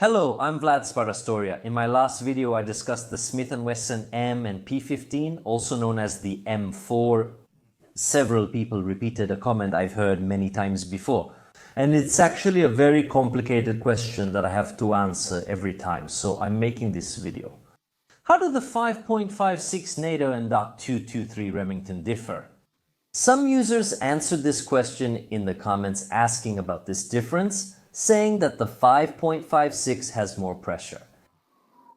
Hello, I'm Vlad Sparastoria. In my last video, I discussed the Smith & Wesson M and P15, also known as the M4. Several people repeated a comment I've heard many times before. And it's actually a very complicated question that I have to answer every time, so I'm making this video. How do the 5.56 NATO and .223 Remington differ? Some users answered this question in the comments asking about this difference, saying that the 5.56 has more pressure.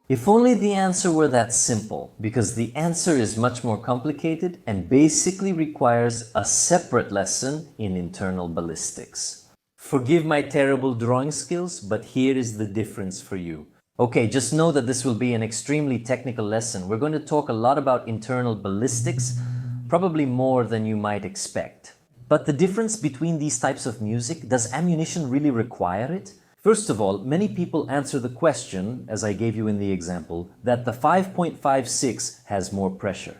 If only the answer were that simple, because the answer is much more complicated and basically requires a separate lesson in internal ballistics. Forgive my terrible drawing skills, but here is the difference for you. Okay, just know that this will be an extremely technical lesson. We're going to talk a lot about internal ballistics, probably more than you might expect. But the difference between these types of music, does ammunition really require it? First of all, many people answer the question, as I gave you in the example, that the 5.56 has more pressure.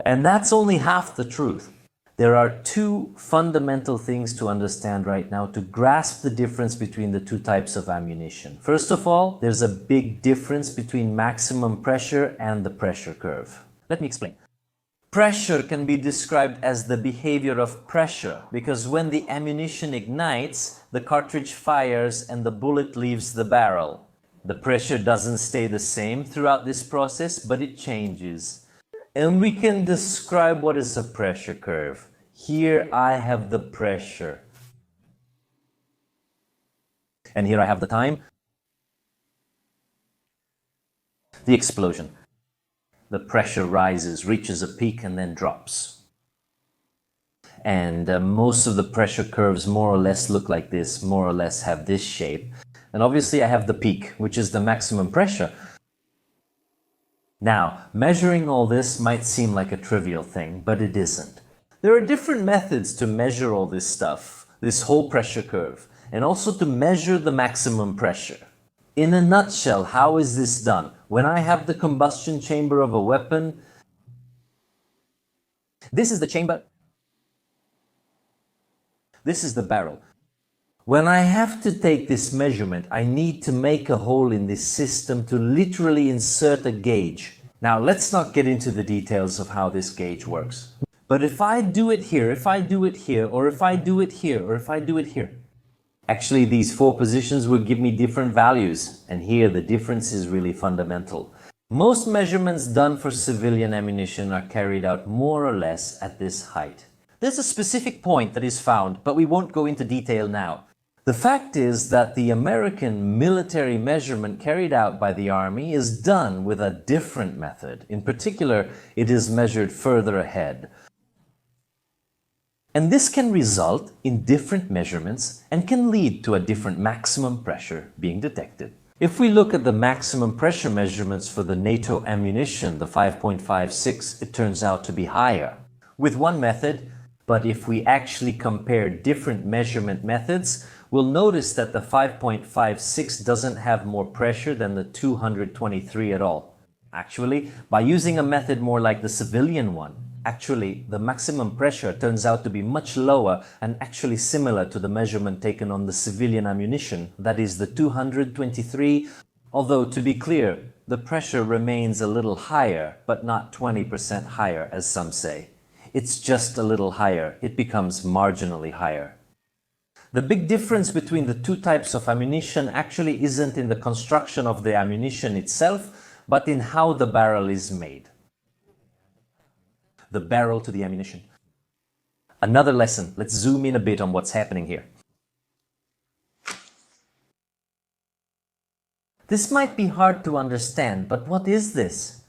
And that's only half the truth. There are two fundamental things to understand right now to grasp the difference between the two types of ammunition. First of all, there's a big difference between maximum pressure and the pressure curve. Let me explain. Pressure can be described as the behavior of pressure, because when the ammunition ignites, the cartridge fires and the bullet leaves the barrel. The pressure doesn't stay the same throughout this process, but it changes. And we can describe what is a pressure curve. Here I have the pressure. And here I have the time. The explosion. The pressure rises, reaches a peak, and then drops. And most of the pressure curves more or less look like this, more or less have this shape. And obviously I have the peak, which is the maximum pressure. Now, measuring all this might seem like a trivial thing, but it isn't. There are different methods to measure all this stuff, this whole pressure curve, and also to measure the maximum pressure. In a nutshell, how is this done? When I have the combustion chamber of a weapon, this is the chamber, this is the barrel. When I have to take this measurement, I need to make a hole in this system to literally insert a gauge. Now, let's not get into the details of how this gauge works. But if I do it here, if I do it here, or if I do it here, or if I do it here, actually, these four positions will give me different values, and here the difference is really fundamental. Most measurements done for civilian ammunition are carried out more or less at this height. There's a specific point that is found, but we won't go into detail now. The fact is that the American military measurement carried out by the Army is done with a different method. In particular, it is measured further ahead. And this can result in different measurements and can lead to a different maximum pressure being detected. If we look at the maximum pressure measurements for the NATO ammunition, the 5.56, it turns out to be higher with one method, but if we actually compare different measurement methods, we'll notice that the 5.56 doesn't have more pressure than the 223 at all. Actually, by using a method more like the civilian one, actually, the maximum pressure turns out to be much lower and actually similar to the measurement taken on the civilian ammunition, that is the 223, although to be clear, the pressure remains a little higher, but not 20% higher as some say. It's just a little higher, it becomes marginally higher. The big difference between the two types of ammunition actually isn't in the construction of the ammunition itself, but in how the barrel is made. The barrel to the ammunition. Another lesson, let's zoom in a bit on what's happening here. This might be hard to understand, but what is this?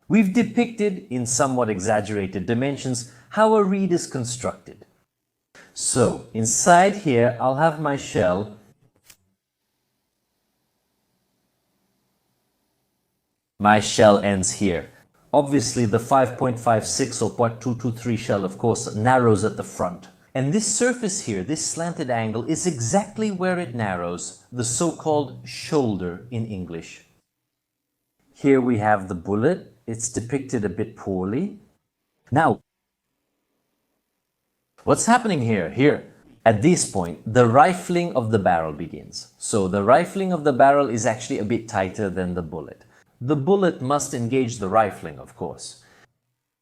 We've depicted, in somewhat exaggerated dimensions, how a reed is constructed. So, inside here, I'll have my shell. My shell ends here. Obviously, the 5.56 or .223 shell, of course, narrows at the front. And this surface here, this slanted angle, is exactly where it narrows, the so-called shoulder in English. Here we have the bullet. It's depicted a bit poorly. Now, what's happening here? Here, At this point, the rifling of the barrel begins. So the rifling of the barrel is actually a bit tighter than the bullet. The bullet must engage the rifling, of course.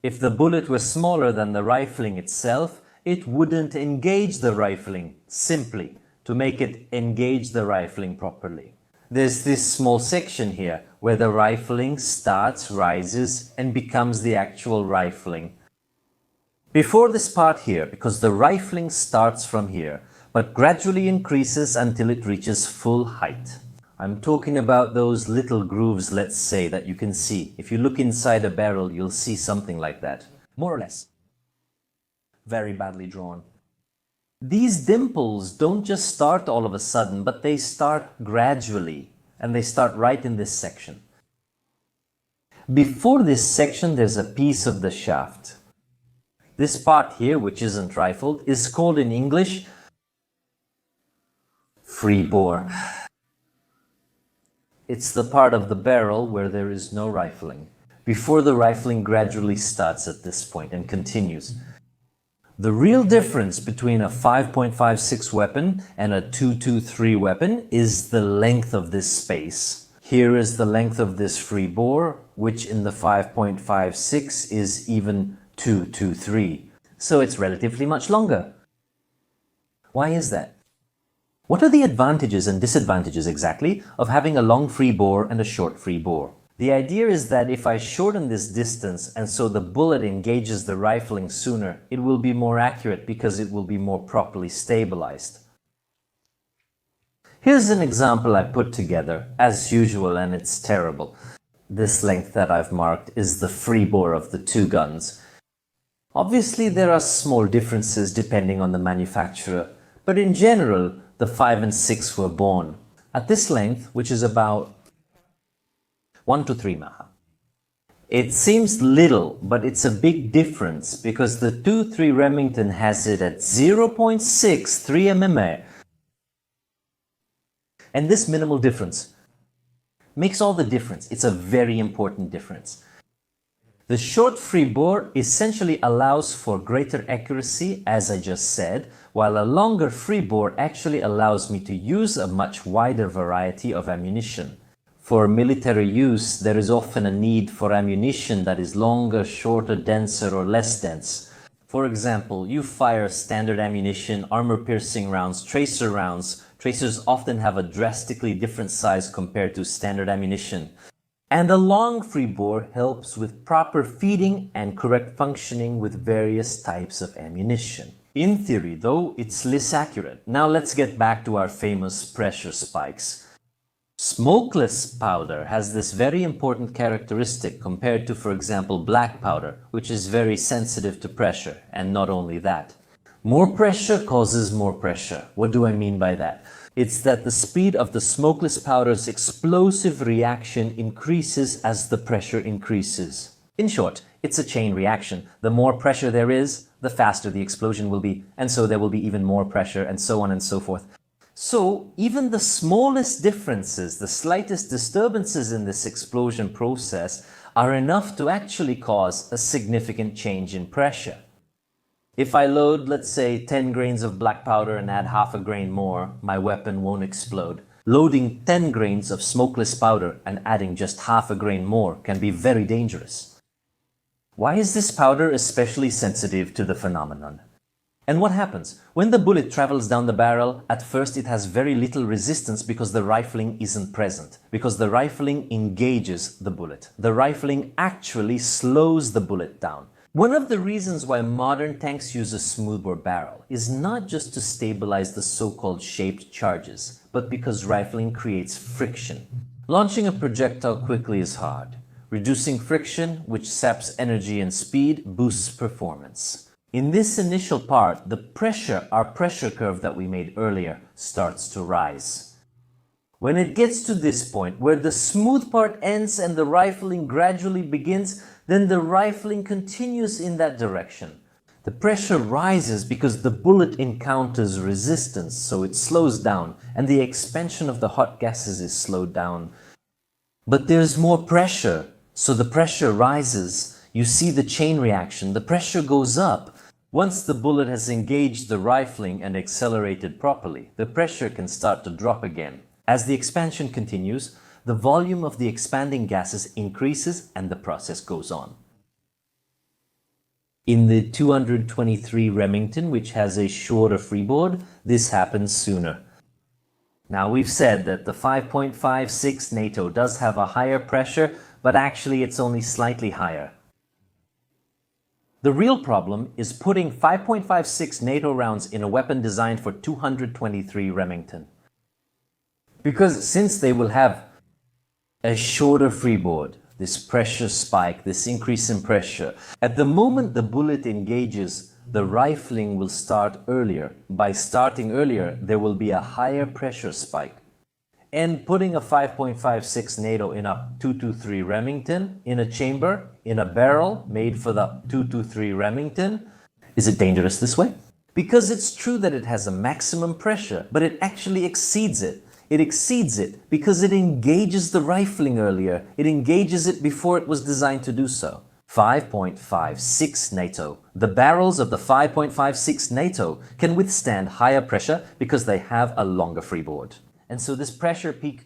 If the bullet was smaller than the rifling itself, it wouldn't engage the rifling simply to make it engage the rifling properly. There's this small section here where the rifling starts, rises, and becomes the actual rifling. Before this part here, because the rifling starts from here, but gradually increases until it reaches full height. I'm talking about those little grooves, let's say, that you can see. If you look inside a barrel, you'll see something like that. More or less. Very badly drawn. These dimples don't just start all of a sudden, but they start gradually, and they start right in this section. Before this section, there's a piece of the shaft. This part here, which isn't rifled, is called in English free bore. It's the part of the barrel where there is no rifling, before the rifling gradually starts at this point and continues. The real difference between a 5.56 weapon and a 223 weapon is the length of this space. Here is the length of this free bore, which in the 5.56 is even 223. So it's relatively much longer. Why is that? What are the advantages and disadvantages exactly of having a long free bore and a short free bore? The idea is that if I shorten this distance and so the bullet engages the rifling sooner, it will be more accurate because it will be more properly stabilized. Here's an example I put together, as usual, and it's terrible. This length that I've marked is the free bore of the two guns. Obviously, there are small differences depending on the manufacturer, but in general, the 5 and 6 were born at this length, which is about 1 to 3 maha. It seems little, but it's a big difference because the 2.3 Remington has it at 0.63 mm. And this minimal difference makes all the difference. It's a very important difference. The short free bore essentially allows for greater accuracy, as I just said, while a longer free bore actually allows me to use a much wider variety of ammunition. For military use, there is often a need for ammunition that is longer, shorter, denser, or less dense. For example, you fire standard ammunition, armor-piercing rounds, tracer rounds. Tracers often have a drastically different size compared to standard ammunition. And a long free bore helps with proper feeding and correct functioning with various types of ammunition. In theory, though, it's less accurate. Now let's get back to our famous pressure spikes. Smokeless powder has this very important characteristic compared to, for example, black powder, which is very sensitive to pressure, and not only that. More pressure causes more pressure. What do I mean by that? It's that the speed of the smokeless powder's explosive reaction increases as the pressure increases. In short, it's a chain reaction. The more pressure there is, the faster the explosion will be, and so there will be even more pressure, and so on and so forth. So even the smallest differences, the slightest disturbances in this explosion process are enough to actually cause a significant change in pressure. If I load, let's say, 10 grains of black powder and add half a grain more, my weapon won't explode. Loading 10 grains of smokeless powder and adding just half a grain more can be very dangerous. Why is this powder especially sensitive to the phenomenon? And what happens? When the bullet travels down the barrel, at first it has very little resistance because the rifling isn't present, because the rifling engages the bullet. The rifling actually slows the bullet down. One of the reasons why modern tanks use a smoothbore barrel is not just to stabilize the so-called shaped charges, but because rifling creates friction. Launching a projectile quickly is hard. Reducing friction, which saps energy and speed, boosts performance. In this initial part, the pressure, our pressure curve that we made earlier, starts to rise. When it gets to this point, where the smooth part ends and the rifling gradually begins, then the rifling continues in that direction. The pressure rises because the bullet encounters resistance, so it slows down, and the expansion of the hot gases is slowed down. But there's more pressure, so the pressure rises. You see the chain reaction. The pressure goes up. Once the bullet has engaged the rifling and accelerated properly, the pressure can start to drop again. As the expansion continues, the volume of the expanding gases increases and the process goes on. In the 223 Remington, which has a shorter freeboard, this happens sooner. Now, we've said that the 5.56 NATO does have a higher pressure, but actually it's only slightly higher. The real problem is putting 5.56 NATO rounds in a weapon designed for 223 Remington. Because since they will have a shorter freeboard, this pressure spike, this increase in pressure, at the moment the bullet engages, the rifling will start earlier. By starting earlier, there will be a higher pressure spike. And putting a 5.56 NATO in a 223 Remington, in a chamber, in a barrel made for the 223 Remington, is it dangerous this way? Because it's true that it has a maximum pressure, but it actually exceeds it. It exceeds it because it engages the rifling earlier. It engages it before it was designed to do so. 5.56 NATO. The barrels of the 5.56 NATO can withstand higher pressure because they have a longer freeboard. And so this pressure peak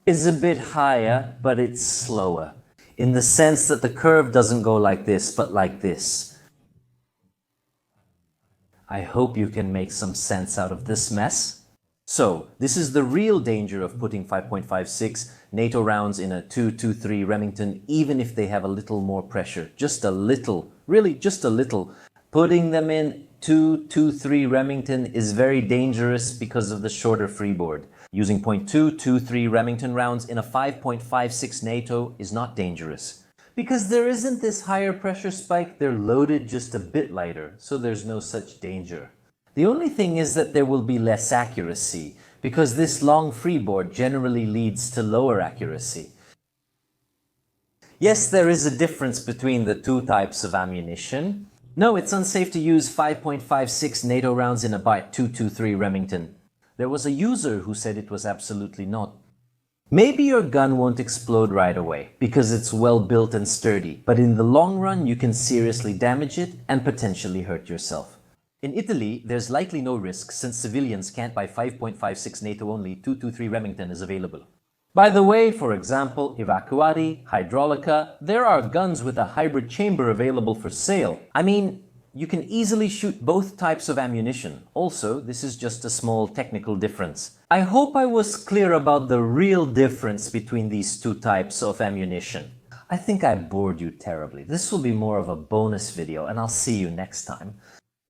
is a bit higher, but it's slower, in the sense that the curve doesn't go like this, but like this. I hope you can make some sense out of this mess. So, this is the real danger of putting 5.56 NATO rounds in a 223 Remington, even if they have a little more pressure. Just a little, really just a little. Putting them in 223 Remington is very dangerous because of the shorter freeboard. Using .223 Remington rounds in a 5.56 NATO is not dangerous. Because there isn't this higher pressure spike, they're loaded just a bit lighter, so there's no such danger. The only thing is that there will be less accuracy, because this long freeboard generally leads to lower accuracy. Yes, there is a difference between the two types of ammunition. No, it's unsafe to use 5.56 NATO rounds in a .223 Remington. There was a user who said it was absolutely not. Maybe your gun won't explode right away, because it's well built and sturdy, but in the long run you can seriously damage it and potentially hurt yourself. In Italy, there's likely no risk since civilians can't buy 5.56 NATO only 223 Remington is available. By the way, for example, Evacuati, Hydraulica, there are guns with a hybrid chamber available for sale. I mean, you can easily shoot both types of ammunition. Also, this is just a small technical difference. I hope I was clear about the real difference between these two types of ammunition. I think I bored you terribly. This will be more of a bonus video, and I'll see you next time.